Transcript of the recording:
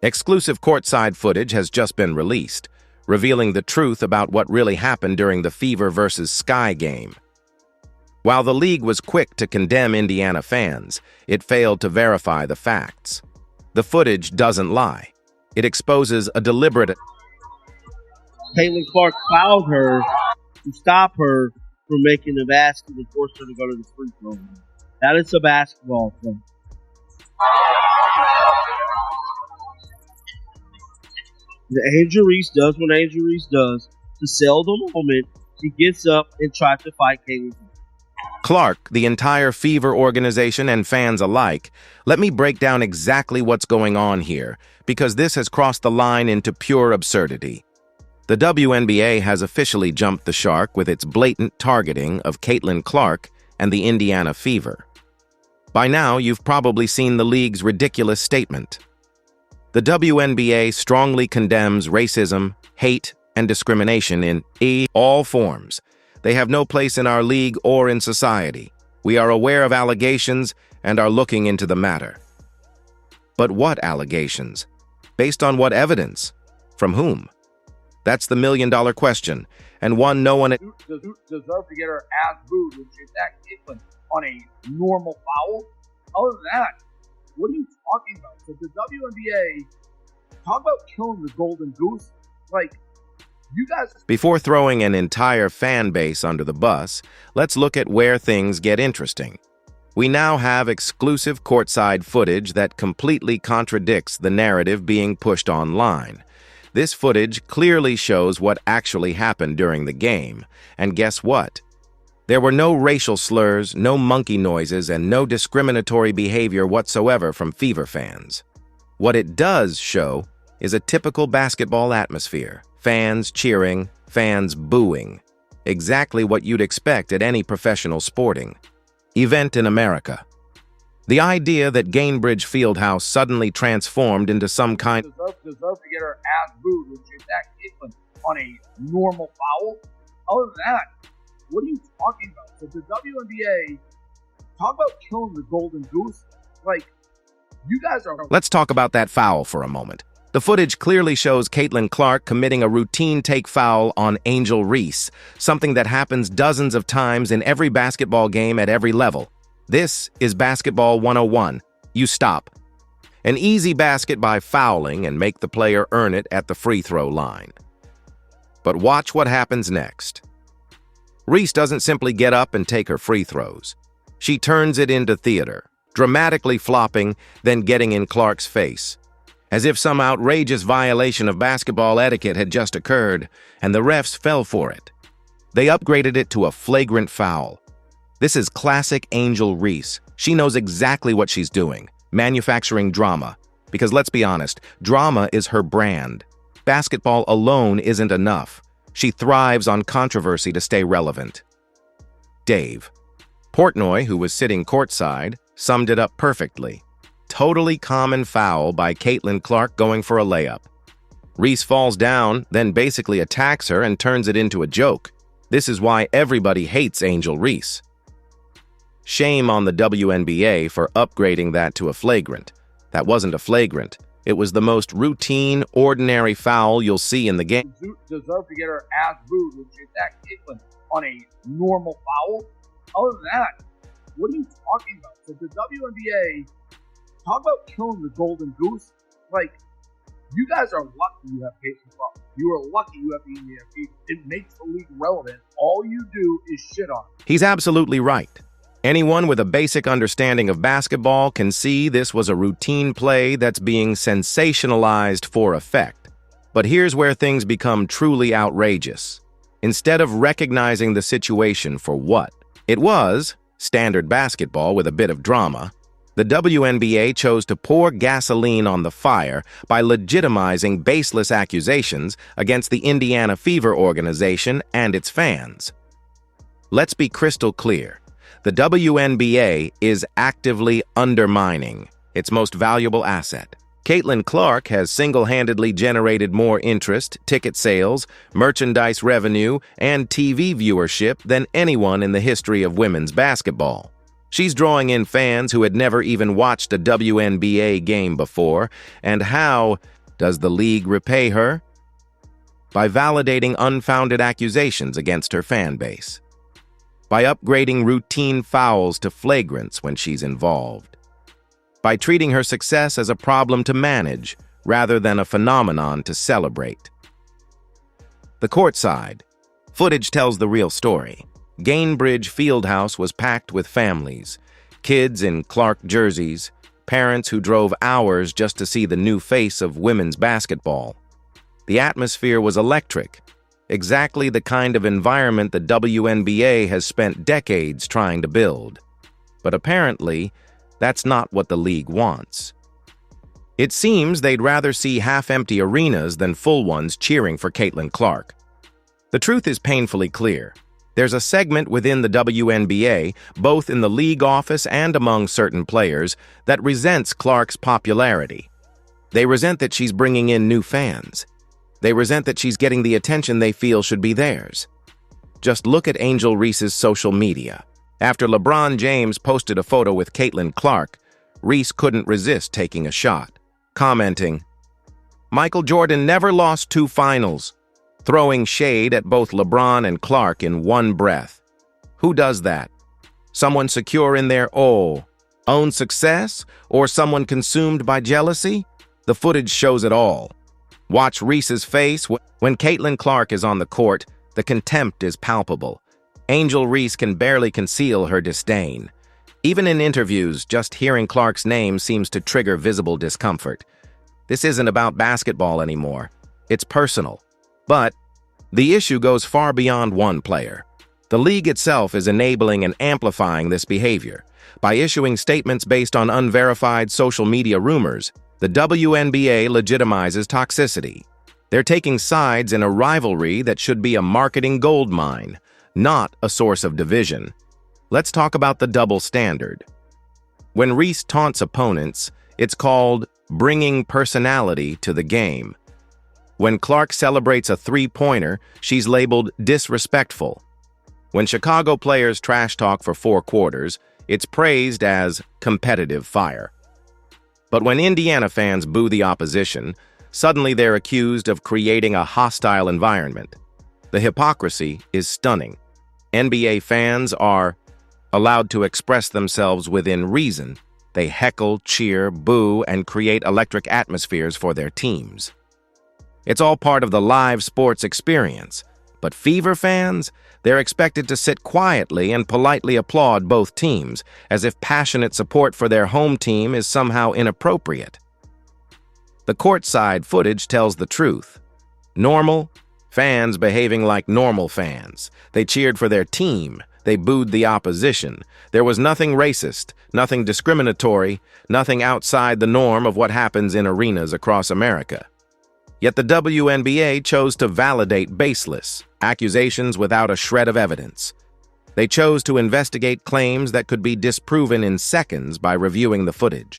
Exclusive courtside footage has just been released, revealing the truth about what really happened during the Fever versus Sky game. While the league was quick to condemn Indiana fans, it failed to verify the facts. The footage doesn't lie. It exposes a deliberate... Caitlin Clark fouled her to stop her from making the basket and forced her to go to the free throw line. That is a basketball thing. Angel Reese does what Angel Reese does. To sell the moment, she gets up and tries to fight Caitlin Clark, the entire Fever organization, and fans alike, let me break down exactly what's going on here, because this has crossed the line into pure absurdity. The WNBA has officially jumped the shark with its blatant targeting of Caitlin Clark and the Indiana Fever. By now, you've probably seen the league's ridiculous statement. The WNBA strongly condemns racism, hate, and discrimination in all forms. They have no place in our league or in society. We are aware of allegations and are looking into the matter. But what allegations? Based on what evidence? From whom? That's the million-dollar question, and one no one... deserve to get her ass booed when she attacked Caitlin on a normal foul? Other than that, what are you talking about? So the WNBA, talk about killing the golden goose. Like, you guys... Before throwing an entire fan base under the bus, let's look at where things get interesting. We now have exclusive courtside footage that completely contradicts the narrative being pushed online. This footage clearly shows what actually happened during the game. And guess what? There were no racial slurs, no monkey noises, and no discriminatory behavior whatsoever from Fever fans. What it does show is a typical basketball atmosphere. Fans cheering, fans booing. Exactly what you'd expect at any professional sporting event in America. The idea that Gainbridge Fieldhouse suddenly transformed into some kind... Deserve to get her ass booed when she attacked Caitlin on a normal foul? Other than that, what are you talking about? So the WNBA, talk about killing the golden goose. Like, you guys are... Let's talk about that foul for a moment. The footage clearly shows Caitlin Clark committing a routine take foul on Angel Reese, something that happens dozens of times in every basketball game at every level. This is Basketball 101. You stop. An easy basket by fouling and make the player earn it at the free throw line. But watch what happens next. Reese doesn't simply get up and take her free throws. She turns it into theater, dramatically flopping, then getting in Clark's face, as if some outrageous violation of basketball etiquette had just occurred, and the refs fell for it. They upgraded it to a flagrant foul. This is classic Angel Reese. She knows exactly what she's doing, manufacturing drama. Because let's be honest, drama is her brand. Basketball alone isn't enough. She thrives on controversy to stay relevant. Dave Portnoy, who was sitting courtside, summed it up perfectly. Totally common foul by Caitlin Clark going for a layup. Reese falls down, then basically attacks her and turns it into a joke. This is why everybody hates Angel Reese. Shame on the WNBA for upgrading that to a flagrant. That wasn't a flagrant. It was the most routine, ordinary foul you'll see in the game. Deserve to get her ass booed when she attacked Caitlin on a normal foul? Other than that, what are you talking about? So the WNBA, talk about killing the golden goose. Like, you guys are lucky you have Caitlin Clark. You are lucky you have the Indiana Fever. It makes the league relevant. All you do is shit on it. He's absolutely right. Anyone with a basic understanding of basketball can see this was a routine play that's being sensationalized for effect. But here's where things become truly outrageous. Instead of recognizing the situation for what it was, standard basketball with a bit of drama, the WNBA chose to pour gasoline on the fire by legitimizing baseless accusations against the Indiana Fever organization and its fans. Let's be crystal clear. The WNBA is actively undermining its most valuable asset. Caitlin Clark has single-handedly generated more interest, ticket sales, merchandise revenue, and TV viewership than anyone in the history of women's basketball. She's drawing in fans who had never even watched a WNBA game before, and how does the league repay her? By validating unfounded accusations against her fan base. By upgrading routine fouls to flagrants when she's involved. By treating her success as a problem to manage rather than a phenomenon to celebrate. The courtside. Footage tells the real story. Gainbridge Fieldhouse was packed with families, kids in Clark jerseys, parents who drove hours just to see the new face of women's basketball. The atmosphere was electric, exactly the kind of environment the WNBA has spent decades trying to build. But apparently, that's not what the league wants. It seems they'd rather see half-empty arenas than full ones cheering for Caitlin Clark. The truth is painfully clear. There's a segment within the WNBA, both in the league office and among certain players, that resents Clark's popularity. They resent that she's bringing in new fans. They resent that she's getting the attention they feel should be theirs. Just look at Angel Reese's social media. After LeBron James posted a photo with Caitlin Clark, Reese couldn't resist taking a shot, commenting, "Michael Jordan never lost 2 finals," throwing shade at both LeBron and Clark in one breath. Who does that? Someone secure in their own success, or someone consumed by jealousy? The footage shows it all. Watch Reese's face. When Caitlin Clark is on the court, the contempt is palpable. Angel Reese can barely conceal her disdain. Even in interviews, just hearing Clark's name seems to trigger visible discomfort. This isn't about basketball anymore. It's personal. But the issue goes far beyond one player. The league itself is enabling and amplifying this behavior. By issuing statements based on unverified social media rumors, the WNBA legitimizes toxicity. They're taking sides in a rivalry that should be a marketing goldmine, not a source of division. Let's talk about the double standard. When Reese taunts opponents, it's called bringing personality to the game. When Clark celebrates a three-pointer, she's labeled disrespectful. When Chicago players trash talk for 4 quarters, it's praised as competitive fire. But when Indiana fans boo the opposition, suddenly they're accused of creating a hostile environment. The hypocrisy is stunning. NBA fans are allowed to express themselves within reason. They heckle, cheer, boo, and create electric atmospheres for their teams. It's all part of the live sports experience. But Fever fans, they're expected to sit quietly and politely applaud both teams, as if passionate support for their home team is somehow inappropriate. The courtside footage tells the truth. Normal fans behaving like normal fans. They cheered for their team. They booed the opposition. There was nothing racist, nothing discriminatory, nothing outside the norm of what happens in arenas across America. Yet the WNBA chose to validate baseless accusations without a shred of evidence. They chose to investigate claims that could be disproven in seconds by reviewing the footage.